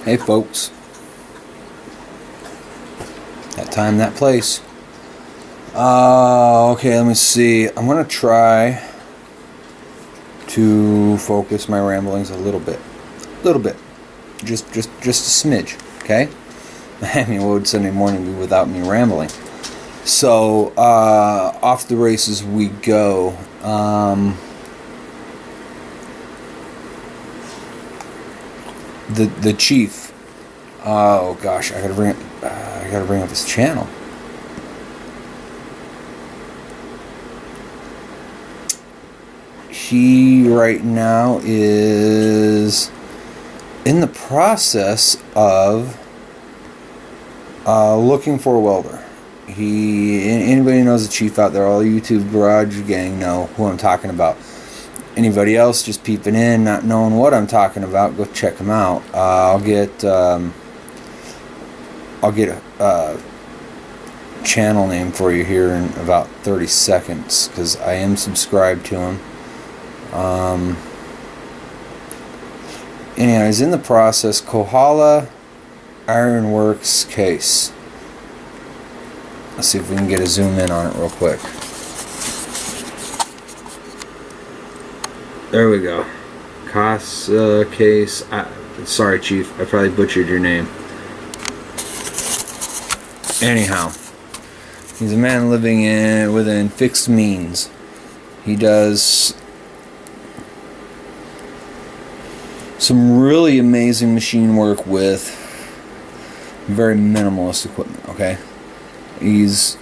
Hey folks, that time, that place. Okay, let me see. I'm gonna try to focus my ramblings a little bit, just a smidge. Okay. I mean, what would Sunday morning be without me rambling? So, off the races we go. The chief. Oh gosh, I gotta bring up his channel. He right now is in the process of looking for a welder. Anybody knows the chief out there, all the YouTube garage gang know who I'm talking about. Anybody else just peeping in, not knowing what I'm talking about, go check him out. I'll get a channel name for you here in about 30 seconds because I am subscribed to him. Anyways, in the process, Kohala Ironworks case. Let's see if we can get a zoom in on it real quick. There we go. Casa case. Sorry, Chief. I probably butchered your name. Anyhow, he's a man living within fixed means. He does some really amazing machine work with very minimalist equipment. Okay, he's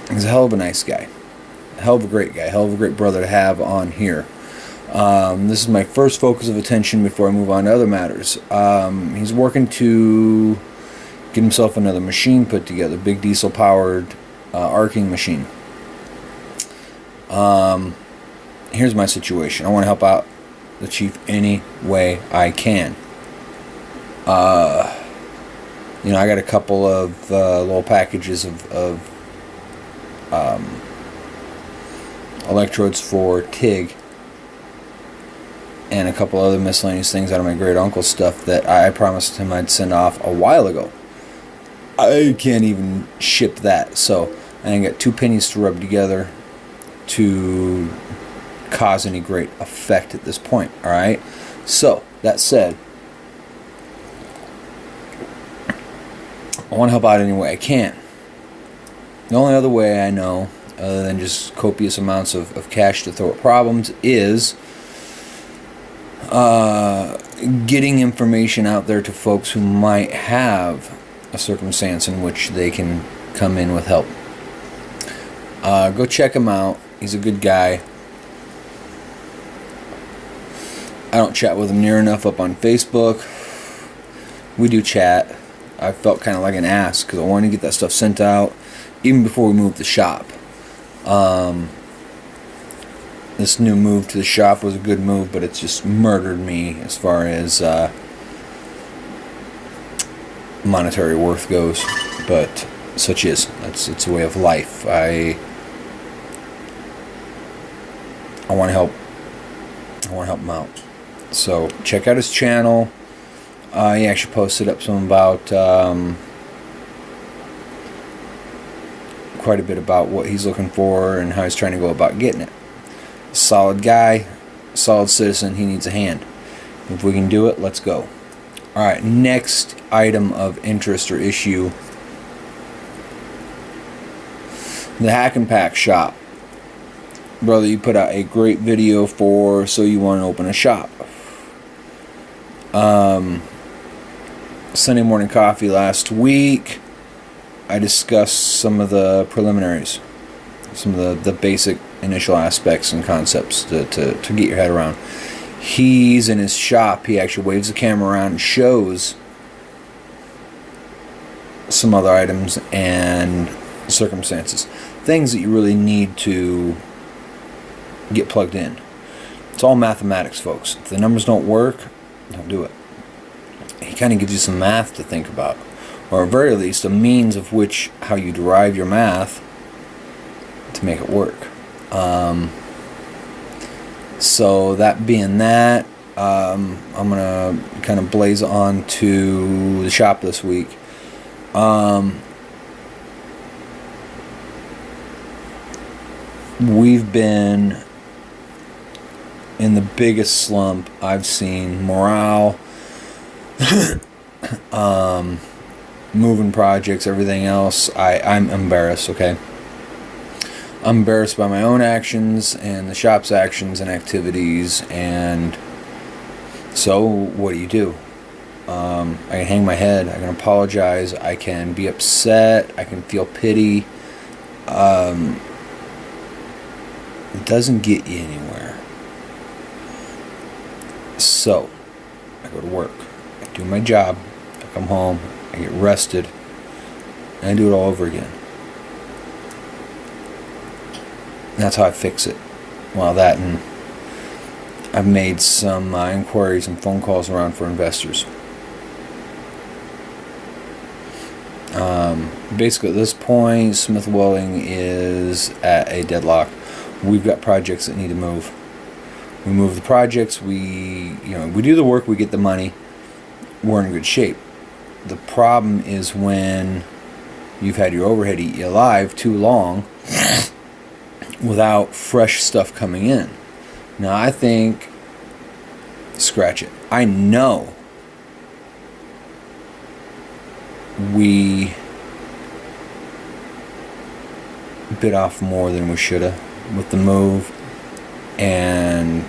a hell of a nice guy. Hell of a great guy, hell of a great brother to have on here. This is my first focus of attention before I move on to other matters. He's working to get himself another machine put together, big diesel powered arcing machine. Here's my situation. I want to help out the chief any way I can. I got a couple of little packages of electrodes for TIG and a couple other miscellaneous things out of my great uncle's stuff that I promised him I'd send off a while ago. I can't even ship that, so I ain't got two pennies to rub together to cause any great effect at this point. Alright, so that said, I want to help out any way I can. The only other way I know, other than just copious amounts of cash to throw at problems, is getting information out there to folks who might have a circumstance in which they can come in with help. Go check him out. He's a good guy. I don't chat with him near enough up on Facebook. We do chat. I felt kind of like an ass because I wanted to get that stuff sent out even before we moved the shop. This new move to the shop was a good move, but it's just murdered me as far as monetary worth goes. But such is. It's a way of life. I want to help. I want to help him out. So check out his channel. He actually posted up some about quite a bit about what he's looking for and how he's trying to go about getting it. Solid guy, solid citizen. He needs a hand. If we can do it, let's go. Alright, next item of interest or issue. The Hack and Pack shop. Brother, you put out a great video for So You Want to Open a Shop. Sunday morning coffee last week, I discussed some of the preliminaries, some of the basic initial aspects and concepts to get your head around. He's in his shop. He actually waves the camera around and shows some other items and circumstances, things that you really need to get plugged in. It's all mathematics, folks. If the numbers don't work, don't do it. He kind of gives you some math to think about, or at very least a means of which how you derive your math to make it work. So that being that, I'm gonna kind of blaze on to the shop this week. We've been in the biggest slump I've seen. Morale, moving projects, everything else. I'm embarrassed, okay? I'm embarrassed by my own actions and the shop's actions and activities, and so what do? I can hang my head, I can apologize, I can be upset, I can feel pity. It doesn't get you anywhere. So, I go to work, I do my job, I come home, I get rested, and I do it all over again. And that's how I fix it. Well, that, and I've made some inquiries and phone calls around for investors. Basically, at this point, Smith Welding is at a deadlock. We've got projects that need to move. We move the projects. We do the work. We get the money. We're in good shape. The problem is when you've had your overhead eat you alive too long without fresh stuff coming in. Now, I think, scratch it. I know we bit off more than we should have with the move and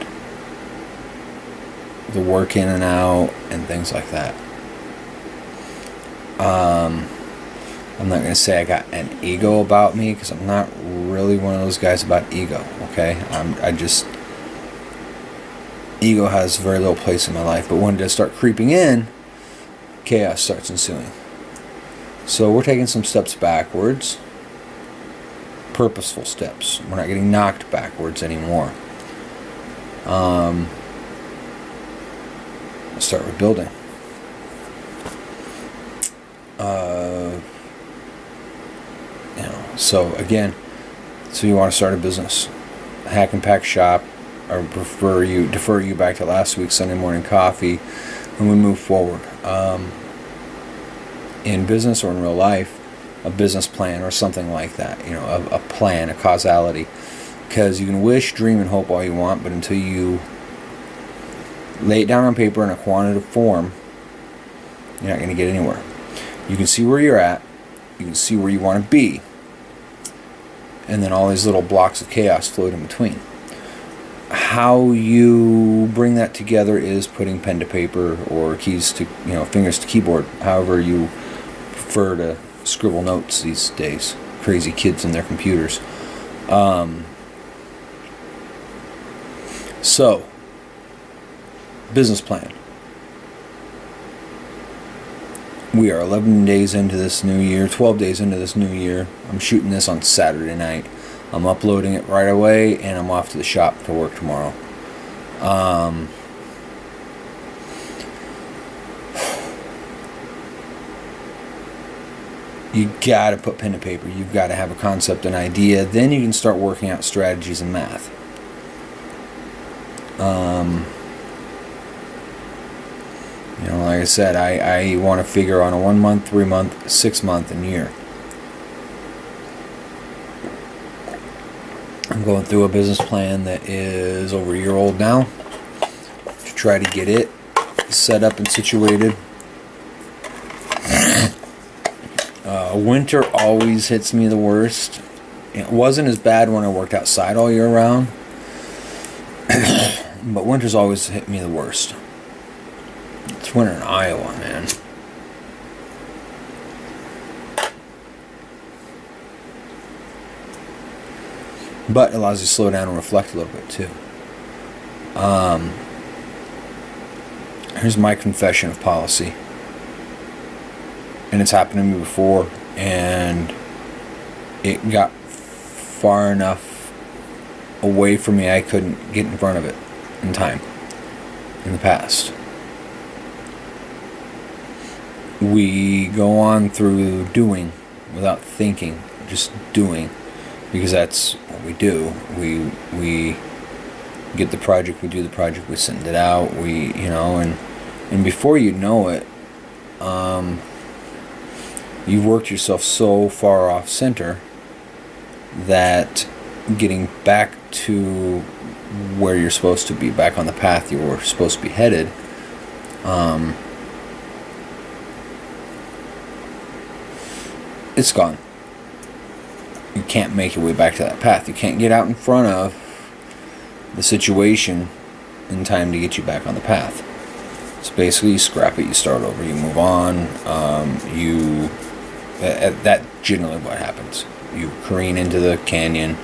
the work in and out and things like that. I'm not going to say I got an ego about me, because I'm not really one of those guys about ego, okay? Ego has very little place in my life, but when it does start creeping in, chaos starts ensuing. So we're taking some steps backwards, purposeful steps. We're not getting knocked backwards anymore. Let's start rebuilding. So again, so you want to start a business, a hack and pack shop. I defer you back to last week's Sunday morning coffee when we move forward. In business or in real life, a business plan or something like that, a plan, a causality. Because you can wish, dream, and hope all you want, but until you lay it down on paper in a quantitative form, you're not going to get anywhere. You can see where you're at, you can see where you want to be, and then all these little blocks of chaos float in between. How you bring that together is putting pen to paper or keys to, fingers to keyboard, however you prefer to scribble notes these days. Crazy kids and their computers. So, business plan. We are 11 days into this new year, 12 days into this new year. I'm shooting this on Saturday night. I'm uploading it right away, and I'm off to the shop to work tomorrow. You gotta put pen to paper. You've got to have a concept, an idea. Then you can start working out strategies and math. Like I said, I want to figure on a 1 month, 3 month, 6 month, and year. I'm going through a business plan that is over a year old now to try to get it set up and situated. Winter always hits me the worst. It wasn't as bad when I worked outside all year round, but winter's always hit me the worst. It's winter in Iowa, man. But it allows you to slow down and reflect a little bit too. Here's my confession of policy. And it's happened to me before, and it got far enough away from me I couldn't get in front of it in time in the past. We go on through doing without thinking, just doing, because that's what we do. We get the project, we do the project, we send it out, and before you know it, you've worked yourself so far off center that getting back to where you're supposed to be, back on the path you were supposed to be headed, it's gone. You can't make your way back to that path. You can't get out in front of the situation in time to get you back on the path. So basically, you scrap it, you start over, you move on. That's generally what happens. You careen into the canyon.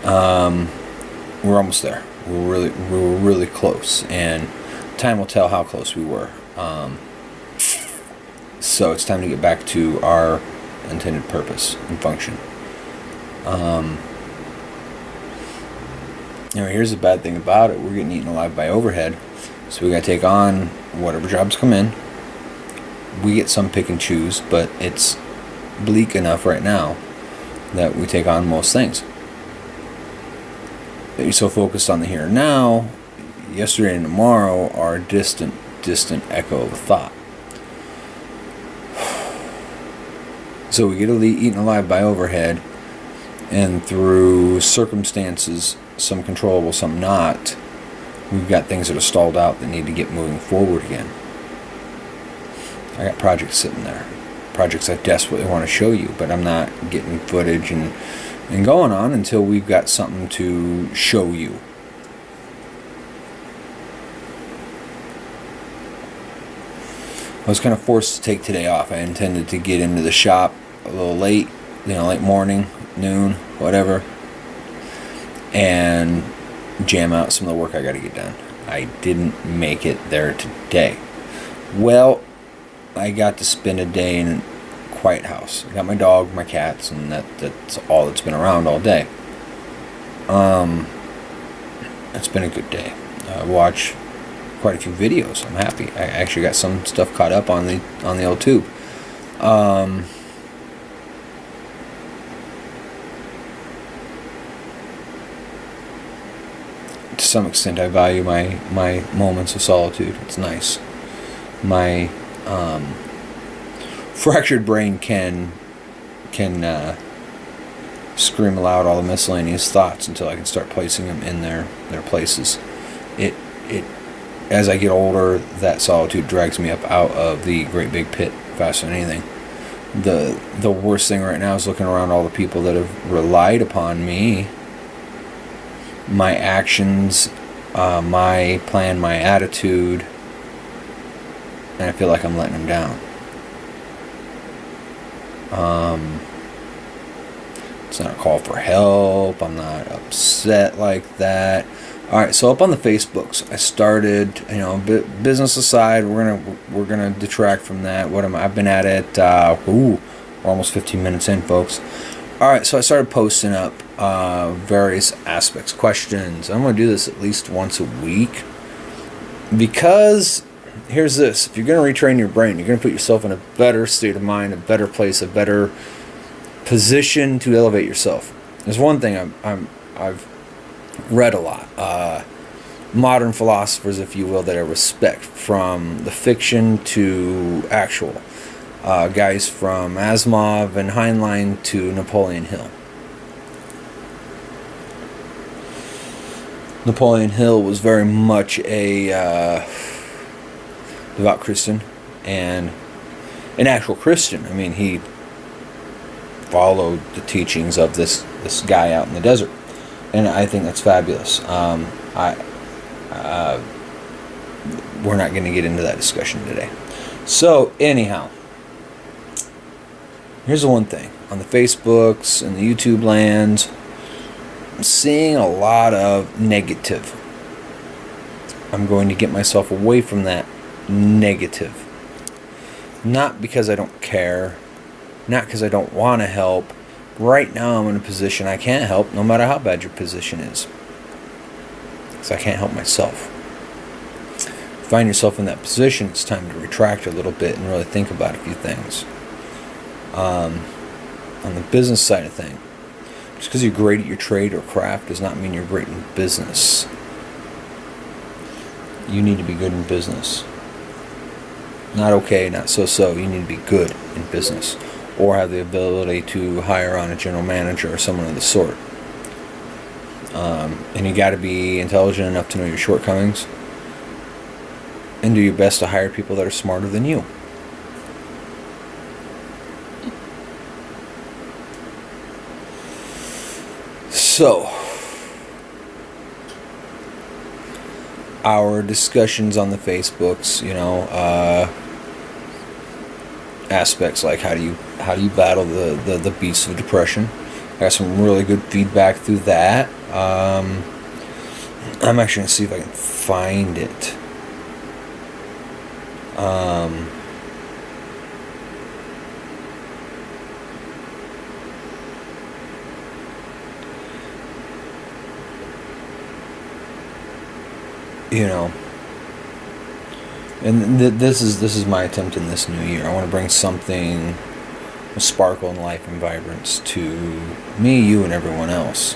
We're almost there. We're really close, and time will tell how close we were. So it's time to get back to our intended purpose and function. Here's the bad thing about it. We're getting eaten alive by overhead, so we got to take on whatever jobs come in. We get some pick and choose, but it's bleak enough right now that we take on most things. But you're so focused on the here and now, yesterday and tomorrow are a distant echo of a thought. So we get eaten alive by overhead, and through circumstances, some controllable, some not, we've got things that are stalled out that need to get moving forward again. I got projects sitting there. Projects I desperately want to show you, but I'm not getting footage and going on until we've got something to show you. I was kind of forced to take today off. I intended to get into the shop a little late, late morning, noon, whatever, and jam out some of the work I got to get done. I didn't make it there today. Well, I got to spend a day in a quiet house. I got my dog, my cats, and that's all that's been around all day. It's been a good day. I watched quite a few videos. I'm happy. I actually got some stuff caught up on the old tube. To some extent, I value my moments of solitude. It's nice. My fractured brain can scream aloud all the miscellaneous thoughts until I can start placing them in their places. It as I get older, that solitude drags me up out of the great big pit faster than anything. The worst thing right now is looking around all the people that have relied upon me, my actions, my plan, my attitude, and I feel like I'm letting them down. It's not a call for help. I'm not upset like that. All right, so up on the Facebooks, I started, business aside, we're gonna detract from that. I've been at it. We're almost 15 minutes in, folks. All right, so I started posting up various aspects, questions. I'm gonna do this at least once a week because here's this: if you're gonna retrain your brain, you're gonna put yourself in a better state of mind, a better place, a better position to elevate yourself. There's one thing I've read a lot, modern philosophers, if you will, that I respect, from the fiction to actual, guys from Asimov and Heinlein to Napoleon Hill. Napoleon Hill was very much a devout Christian and an actual Christian. I mean, he followed the teachings of this guy out in the desert. And I think that's fabulous. We're not going to get into that discussion today. So, anyhow, here's the one thing. On the Facebooks and the YouTube lands, I'm seeing a lot of negative. I'm going to get myself away from that negative. Not because I don't care. Not because I don't want to help. Right now I'm in a position I can't help, no matter how bad your position is. Because I can't help myself. Find yourself in that position, it's time to retract a little bit and really think about a few things. On the business side of things, Just because you're great at your trade or craft does not mean you're great in business. You need to be good in business. Not okay, not so-so. You need to be good in business. Or have the ability to hire on a general manager or someone of the sort. And you got to be intelligent enough to know your shortcomings. And do your best to hire people that are smarter than you. So, our discussions on the Facebooks, aspects like how do you battle the beast of depression. I got some really good feedback through that. I'm actually gonna see if I can find it. And this is my attempt in this new year. I want to bring something with sparkle and life and vibrance to me, you, and everyone else.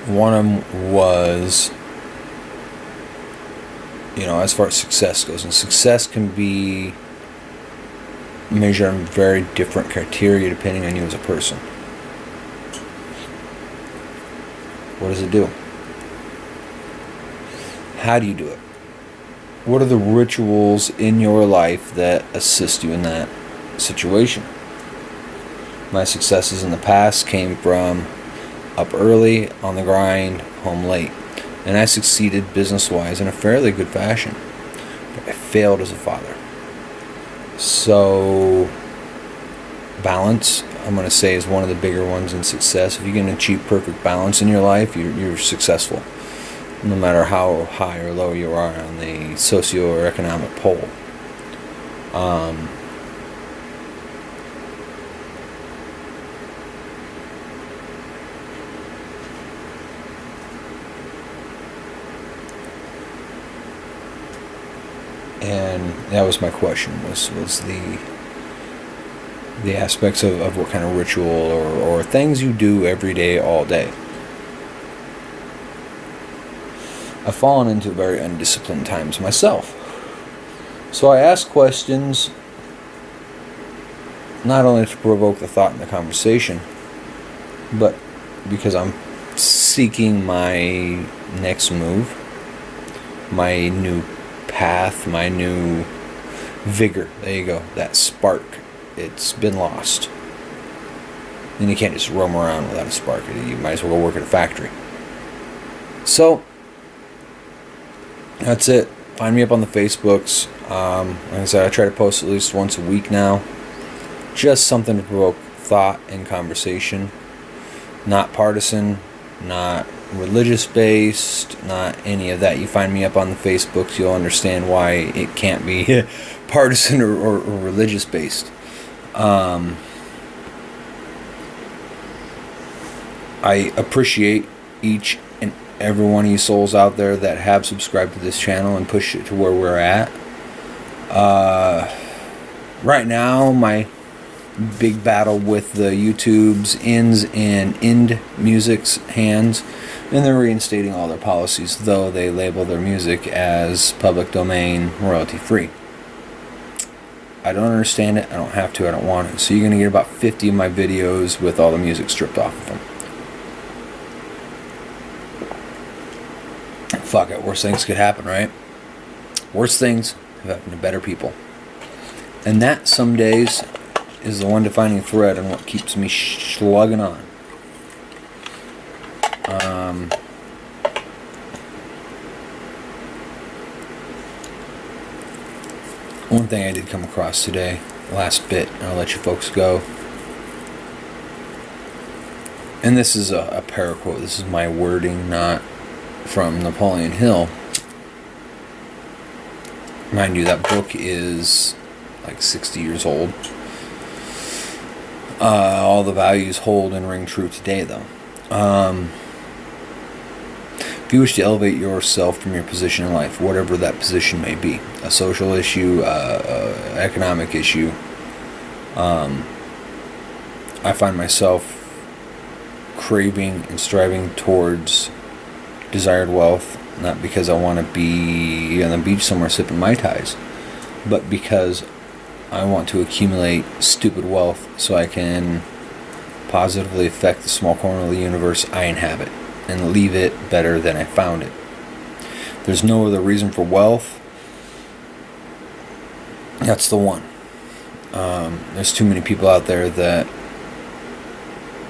One of them was, as far as success goes, and success can be measured on very different criteria depending on you as a person. What does it do? How do you do it? What are the rituals in your life that assist you in that situation? My successes in the past came from up early, on the grind, home late. And I succeeded business-wise in a fairly good fashion. But I failed as a father. So, balance, I'm going to say, is one of the bigger ones in success. If you can achieve perfect balance in your life, you're successful. No matter how high or low you are on the socio or economic pole. And that was my question, was the aspects of what kind of ritual or things you do every day, all day. I've fallen into very undisciplined times myself. So I ask questions not only to provoke the thought and the conversation, but because I'm seeking my next move, my new path, my new vigor. There you go, that spark. It's been lost. And you can't just roam around without a spark. You might as well go work at a factory. So, that's it. Find me up on the Facebooks. Like I said, I try to post at least once a week now. Just something to provoke thought and conversation. Not partisan, not religious based, not any of that. You find me up on the Facebooks, you'll understand why it can't be partisan or religious based. I appreciate each and every one of you souls out there that have subscribed to this channel and pushed it to where we're at. Right now, my big battle with the YouTube's ends in End Music's hands, and they're reinstating all their policies, though they label their music as public domain, royalty free. I don't understand it. I don't have to. I don't want it. So you're going to get about 50 of my videos with all the music stripped off of them. Fuck it. Worst things could happen, right? Worst things have happened to better people. And that, some days, is the one defining thread and what keeps me slugging on. One thing I did come across today, last bit, and I'll let you folks go. And this is a paraquote. This is my wording, not from Napoleon Hill. Mind you, that book is like 60 years old. All the values hold and ring true today, though. If you wish to elevate yourself from your position in life, whatever that position may be, a social issue, economic issue, I find myself craving and striving towards desired wealth, not because I want to be on the beach somewhere sipping Mai Tais, but because I want to accumulate stupid wealth so I can positively affect the small corner of the universe I inhabit and leave it better than I found it. There's no other reason for wealth. That's the one. There's too many people out there that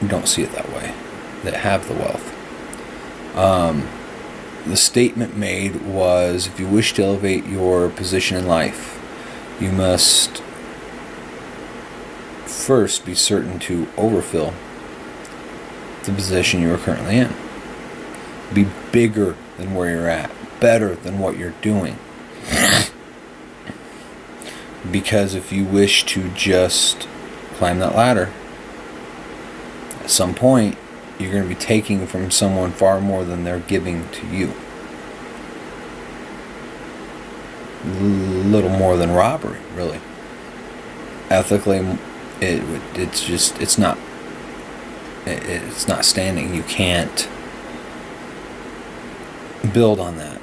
don't see it that way, that have the wealth. The statement made was, if you wish to elevate your position in life, you must first be certain to overfill the position you are currently in. Be bigger than where you're at, better than what you're doing. Because if you wish to just climb that ladder, at some point you're going to be taking from someone far more than they're giving to you. Little more than robbery, really. Ethically, it's not standing. You can't build on that.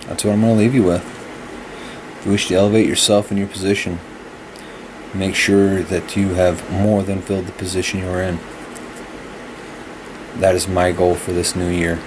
That's what I'm going to leave you with. If you wish to elevate yourself in your position, make sure that you have more than filled the position you are in. That is my goal for this new year.